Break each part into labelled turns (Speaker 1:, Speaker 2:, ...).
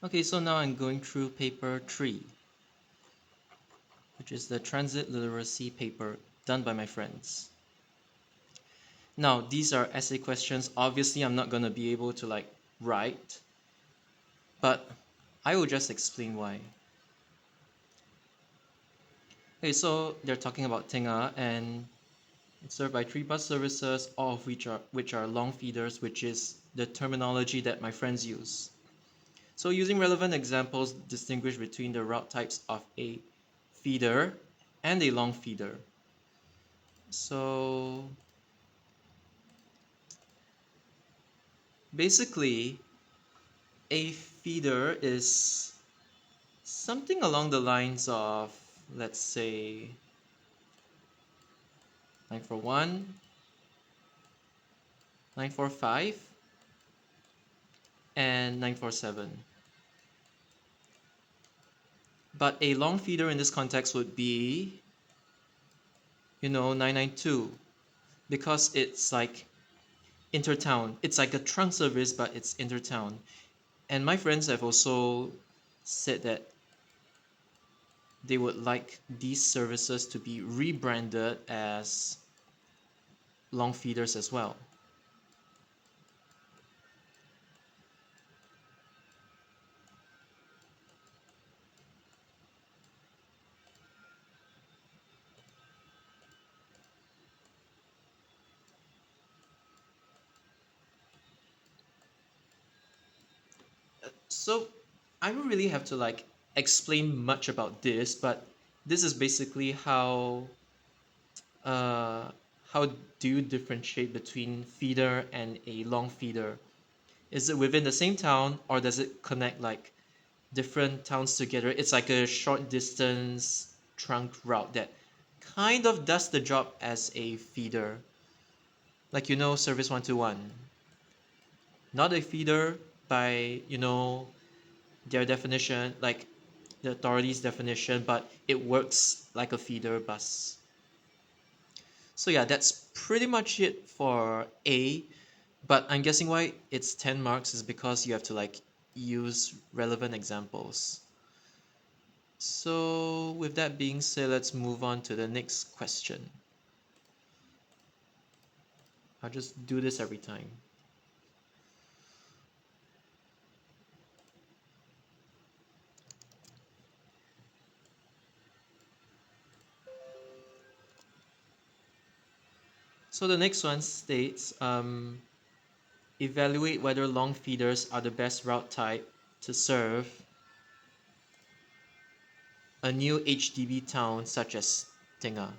Speaker 1: Okay, so now I'm going through paper 3, which is the transit literacy paper done by my friends. Now, these are essay questions. Obviously, I'm not going to be able to write, but I will just explain why. Okay, so they're talking about Tinga, and it's served by 3 bus services, all of which are long feeders, which is the terminology that my friends use. So using relevant examples, distinguish between the route types of a feeder and a long feeder. So basically, a feeder is something along the lines of, let's say, 941, 945, and 947. But a long feeder in this context would be, 992, because it's like intertown. It's like a trunk service, but it's intertown. And my friends have also said that they would like these services to be rebranded as long feeders as well. So I don't really have to explain much about this, but this is basically uh, how do you differentiate between feeder and a long feeder? Is it within the same town, or does it connect different towns together? It's like a short distance trunk route that kind of does the job as a feeder. Like Service 121. Not a feeder by, their definition, like the authority's definition, but it works like a feeder bus. So yeah, that's pretty much it for A. But I'm guessing why it's 10 marks is because you have to use relevant examples. So with that being said, let's move on to the next question. I'll just do this every time. So the next one states, evaluate whether long feeders are the best route type to serve a new HDB town such as Tinga.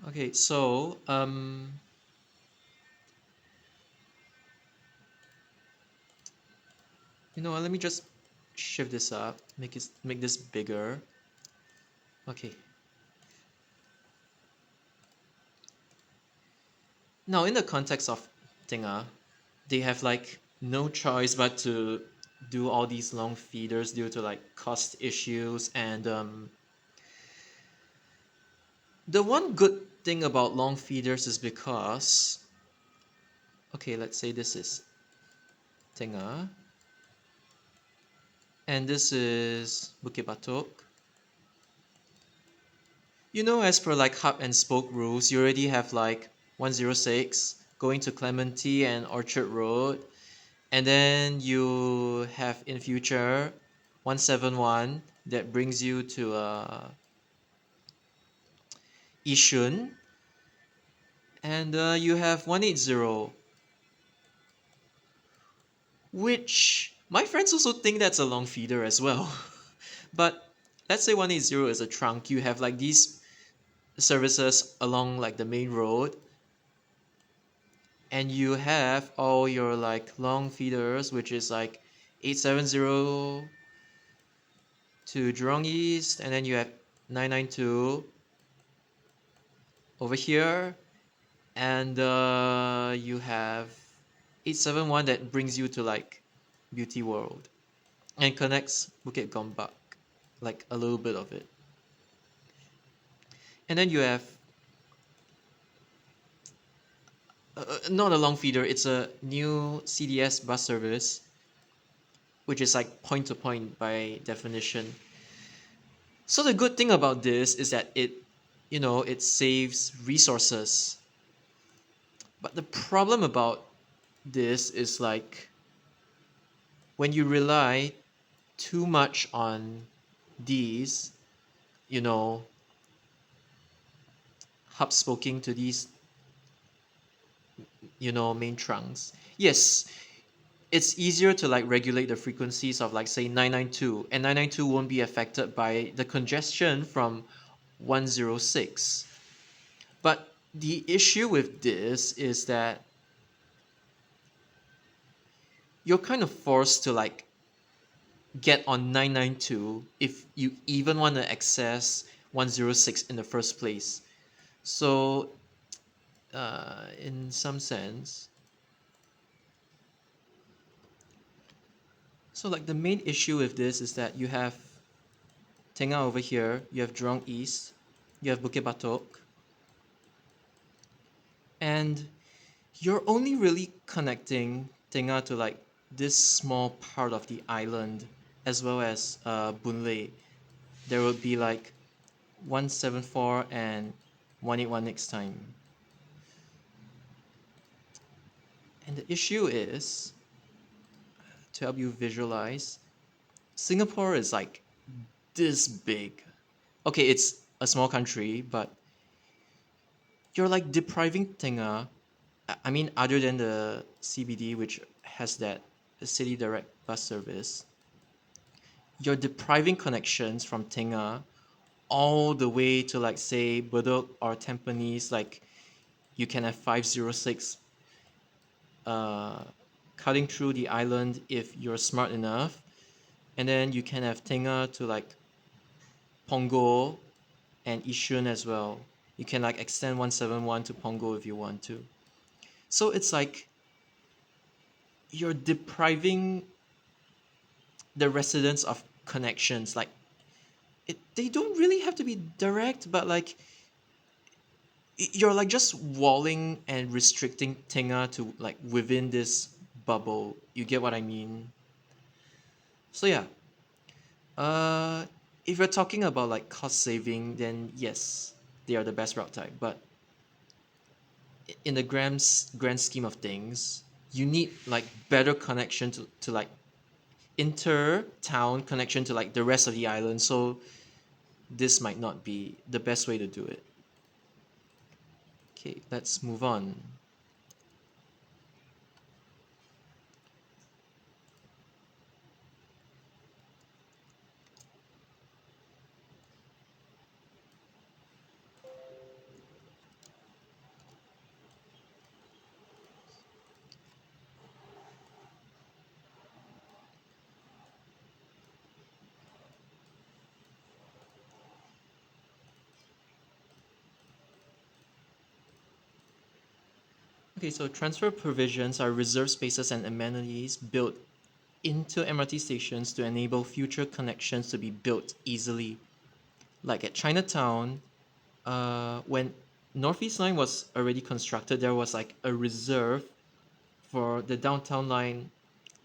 Speaker 1: Okay, so let me just shift this up, make this bigger. Okay. Now in the context of Tinga, they have no choice but to do all these long feeders due to cost issues, and the one good thing about long feeders is because, okay, let's say this is Tinga and this is Bukit Batok. As per hub and spoke rules, you already have 106 going to Clementi and Orchard Road, and then you have in future 171 that brings you to Yishun, and you have 180, which my friends also think that's a long feeder as well. But let's say 180 is a trunk. You have these services along the main road, and you have all your long feeders, which is 870 to Jurong East, and then you have 992 over here, and you have 871 that brings you to Beauty World and connects Bukit Gombak, a little bit of it. And then you have not a long feeder, it's a new CDS bus service which is like point to point by definition. So the good thing about this is that it saves resources. But the problem about this is like when you rely too much on these, you know, hubs spoken to these, main trunks. Yes, it's easier to like regulate the frequencies of like say 992, and 992 won't be affected by the congestion from 106. But the issue with this is that you're kind of forced to like get on 992 if you even want to access 106 in the first place. So, in some sense, so like the main issue with this is that you have Tengah over here, you have Jurong East, you have Bukit Batok, and you're only really connecting Tengah to like this small part of the island, as well as Boon Lay. There would be like 174 and 181 next time. And the issue is, to help you visualize, Singapore is like this big. Okay, it's a small country, but you're like depriving Tengah. I mean, other than the CBD, which has that city direct bus service, you're depriving connections from Tengah all the way to like say Bedok or Tampines. Like you can have 506 uh, cutting through the island if you're smart enough, and then you can have Tengah to like Punggol and Yishun as well. You can like extend 171 to Punggol if you want to. So it's like you're depriving the residents of connections. Like they don't really have to be direct, but like you're like just walling and restricting Tengah to like within this bubble. You get what I mean? So yeah, uh, if you're talking about like cost saving, then yes, they are the best route type. But in the grand scheme of things, you need like better connection to like inter town connection to like the rest of the island. So this might not be the best way to do it. Okay, let's move on. Okay, so transfer provisions are reserved spaces and amenities built into MRT stations to enable future connections to be built easily. Like at Chinatown, when Northeast Line was already constructed, there was like a reserve for the downtown line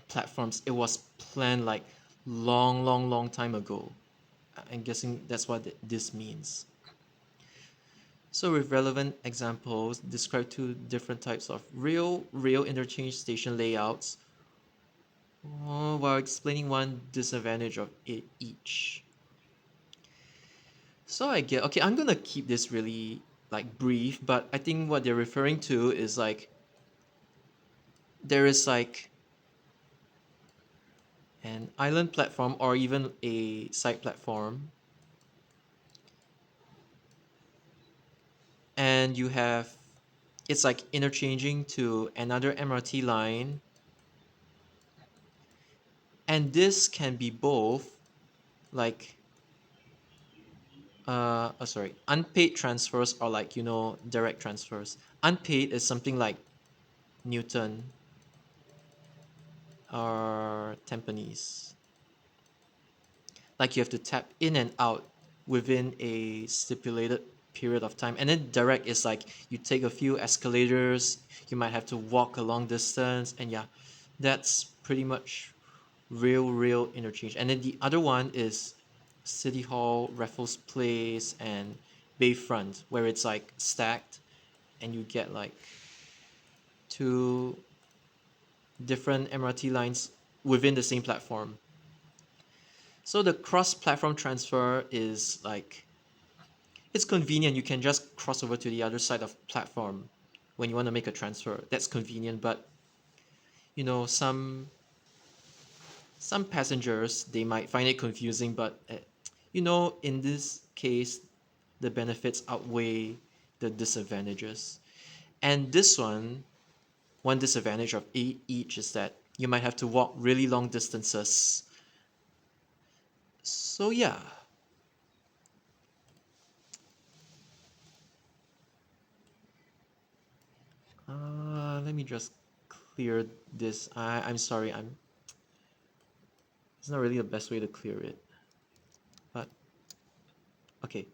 Speaker 1: platforms. It was planned like long, long, long time ago. I'm guessing that's what this means. So with relevant examples, describe two different types of real rail interchange station layouts while explaining one disadvantage of it each. So I get okay, I'm gonna keep this really like brief, but I think what they're referring to is like there is like an island platform or even a side platform, and you have it's like interchanging to another MRT line, and this can be both like sorry, unpaid transfers or like direct transfers. Unpaid is something like Newton or Tampines. Like you have to tap in and out within a stipulated period of time. And then direct is like you take a few escalators, you might have to walk a long distance, and yeah, that's pretty much rail interchange. And then the other one is City Hall, Raffles Place, and Bayfront, where it's like stacked and you get like two different MRT lines within the same platform. So the cross-platform transfer is like it's convenient. You can just cross over to the other side of platform when you want to make a transfer. That's convenient, but you know some passengers they might find it confusing, but you know in this case the benefits outweigh the disadvantages. And this one disadvantage of each is that you might have to walk really long distances. So yeah, let me just clear this. I'm sorry, it's not really the best way to clear it, but okay.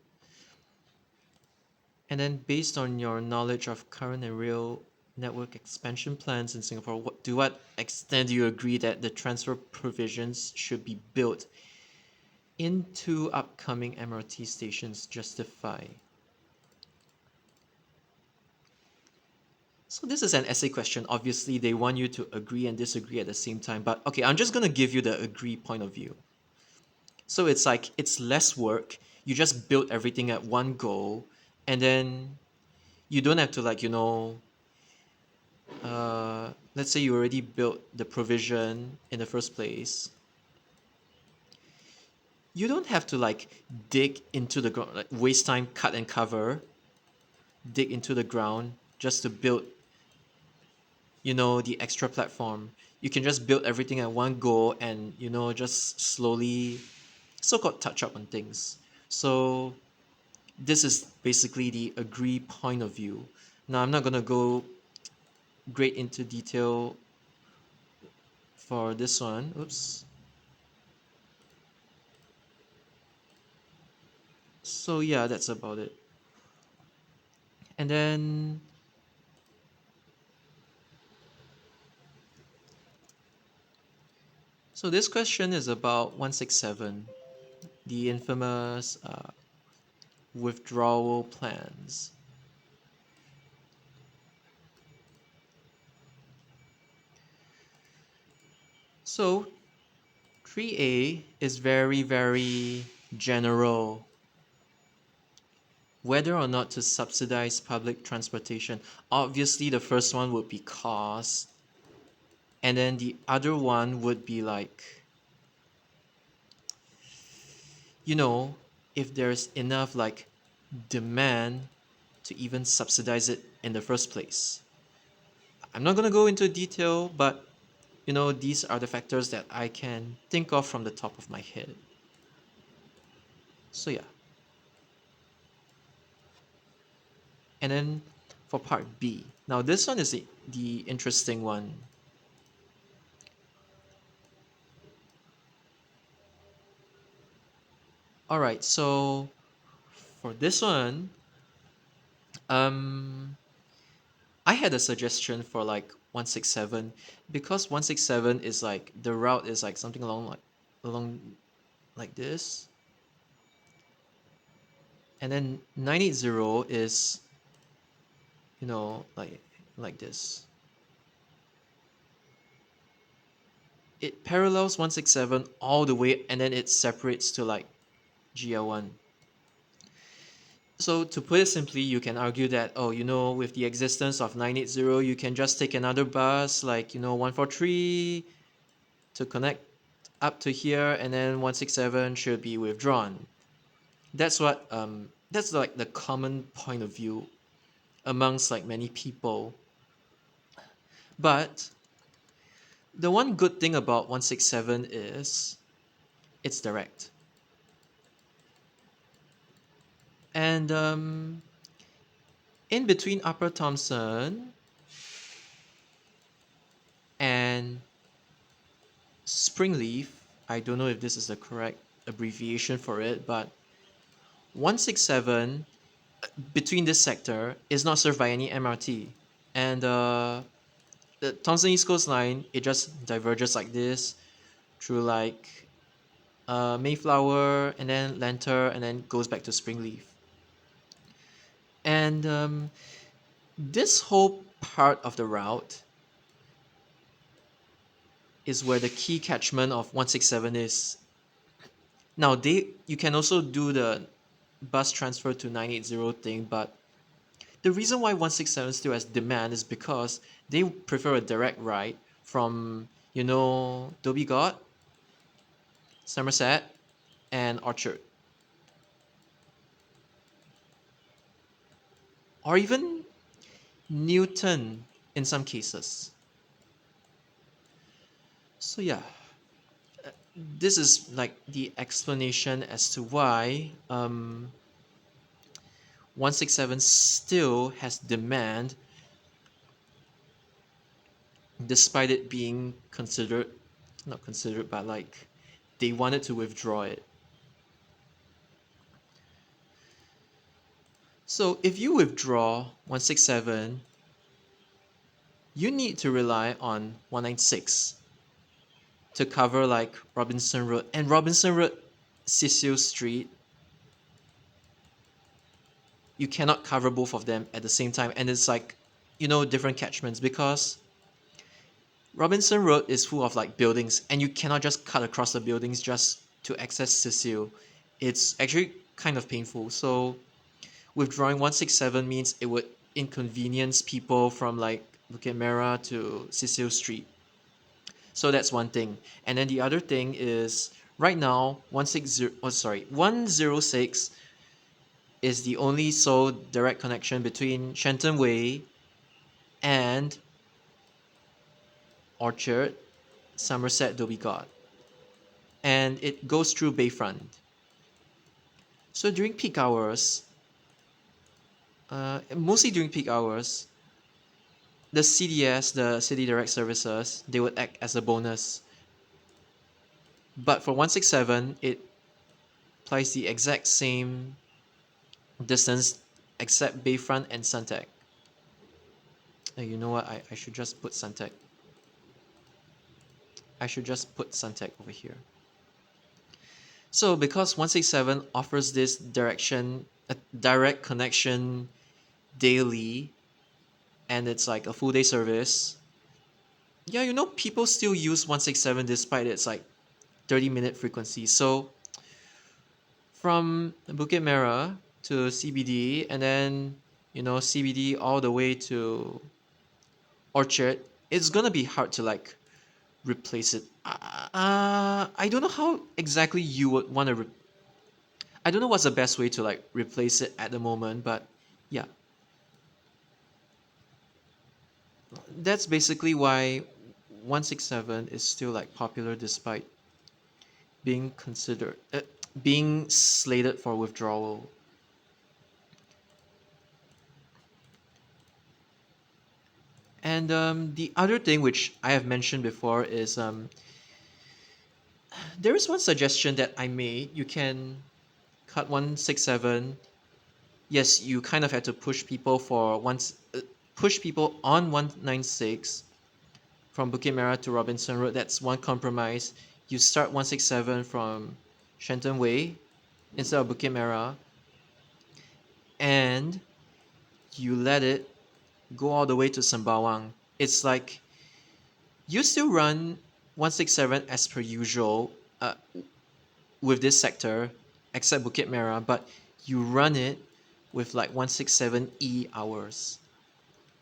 Speaker 1: And then based on your knowledge of current and real network expansion plans in Singapore, to what extent do you agree that the transfer provisions should be built into upcoming MRT stations justify? So this is an essay question. Obviously, they want you to agree and disagree at the same time. But okay, I'm just gonna give you the agree point of view. So it's like it's less work. You just build everything at one go, and then you don't have to like let's say you already built the provision in the first place. You don't have to like dig into the ground, like waste time, cut and cover, dig into the ground just to build the extra platform. You can just build everything at one go and just slowly so-called touch up on things. So this is basically the agree point of view. Now I'm not going to go great into detail for this one. Oops. So yeah, that's about it. And then so this question is about 167, the infamous withdrawal plans. So 3A is very, very general. Whether or not to subsidize public transportation. Obviously, the first one would be cost, and then the other one would be like, you know, if there's enough like demand to even subsidize it in the first place. I'm not going to go into detail, but these are the factors that I can think of from the top of my head. So yeah. And then for part B. Now this one is the interesting one. All right, so for this one, um, I had a suggestion for like 167 because 167 is like the route is like something along like this, and then 980 is like this. It parallels 167 all the way, and then it separates to like GL1. So to put it simply, you can argue that, oh, with the existence of 980, you can just take another bus like 143 to connect up to here, and then 167 should be withdrawn. That's like the common point of view amongst like many people. But the one good thing about 167 is it's direct. And in between Upper Thomson and Springleaf, I don't know if this is the correct abbreviation for it, but 167 between this sector is not served by any MRT. And the Thomson East Coast Line, it just diverges like this through like Mayflower and then Lantern and then goes back to Springleaf. And this whole part of the route is where the key catchment of 167 is. Now you can also do the bus transfer to 980 thing, but the reason why 167 still has demand is because they prefer a direct ride from, Dhoby Ghaut, Somerset, and Orchard, or even Newton in some cases. So yeah, this is like the explanation as to why 167 still has demand despite it being considered, not considered, but like they wanted to withdraw it. So if you withdraw 167, you need to rely on 196 to cover like Robinson Road, and Robinson Road, Cecil Street. You cannot cover both of them at the same time, and it's like, different catchments because Robinson Road is full of like buildings, and you cannot just cut across the buildings just to access Cecil. It's actually kind of painful. So withdrawing 167 means it would inconvenience people from like Bukit Merah to Cecil Street. So that's one thing. And then the other thing is right now 106 is the only sole direct connection between Shenton Way and Orchard, Somerset, Dhoby Ghaut. And it goes through Bayfront. So during peak hours, mostly during peak hours, the CDS, the City Direct Services, they would act as a bonus. But for 167, it applies the exact same distance except Bayfront and Suntec. You know what? I should just put Suntec. I should just put Suntec over here. So because 167 offers this a direct connection daily, and it's like a full day service, yeah, people still use 167 despite its like 30-minute frequency. So from Bukit Merah to CBD, and then CBD all the way to Orchard, it's gonna be hard to like replace it. I don't know how exactly you would want to. I don't know what's the best way to like replace it at the moment, but yeah, that's basically why 167 is still like popular despite being considered, being slated for withdrawal. And the other thing which I have mentioned before is there is one suggestion that I made. You can cut 167. Yes, you kind of had to push people on 196 from Bukit Merah to Robinson Road. That's one compromise. You start 167 from Shenton Way instead of Bukit Merah, and you let it go all the way to Sembawang. It's like you still run 167 as per usual with this sector, except Bukit Merah, but you run it with like 167E hours,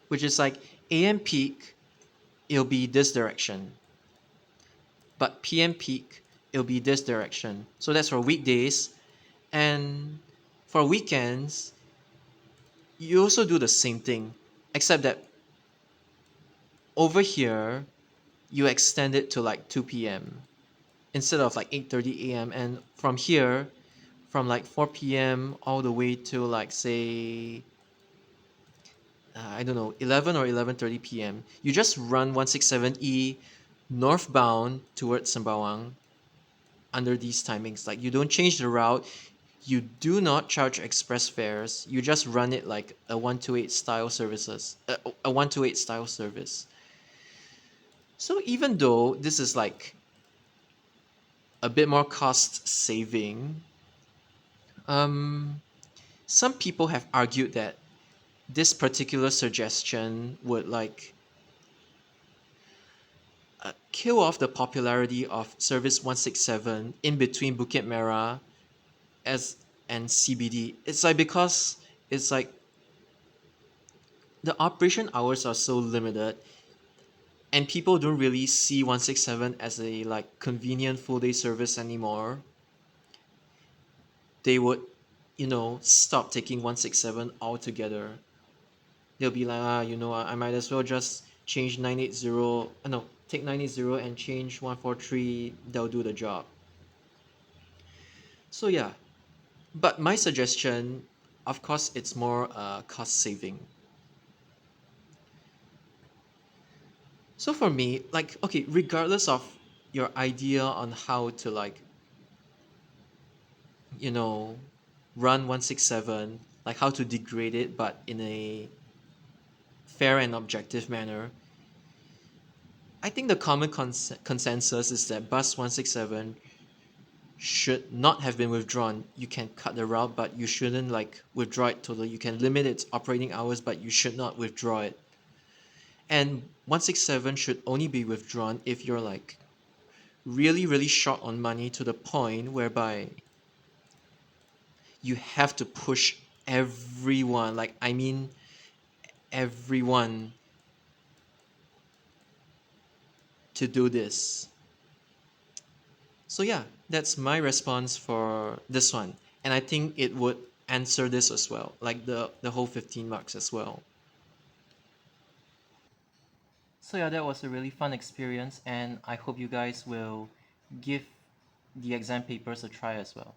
Speaker 1: which is like AM peak, it'll be this direction, but PM peak, it'll be this direction. So that's for weekdays. And for weekends, you also do the same thing, except that over here, you extend it to like 2 p.m. instead of like 8:30 a.m. And from here, from like 4 p.m. all the way to like say I don't know, 11 or 11:30 p.m. You just run 167E northbound towards Sembawang under these timings. Like you don't change the route, you do not charge express fares. You just run it like a 128 style services, a 128 style service. So even though this is like a bit more cost saving. Um, some people have argued that this particular suggestion would like kill off the popularity of Service 167 in between Bukit Merah as and CBD. It's like because it's like the operation hours are so limited and people don't really see 167 as a like convenient full day service anymore. They would, stop taking 167 altogether. They'll be like, I might as well just change 980. No, take 980 and change 143. They'll do the job. So yeah, but my suggestion, of course, it's more cost saving. So for me, like, okay, regardless of your idea on how to like, you know, run 167, like how to degrade it, but in a fair and objective manner, I think the common consensus is that bus 167 should not have been withdrawn. You can cut the route, but you shouldn't like withdraw it totally. You can limit its operating hours, but you should not withdraw it. And 167 should only be withdrawn if you're like really, really short on money to the point whereby you have to push everyone, like, I mean, everyone to do this. So, yeah, that's my response for this one. And I think it would answer this as well, like the whole 15 marks as well. So yeah, that was a really fun experience, and I hope you guys will give the exam papers a try as well.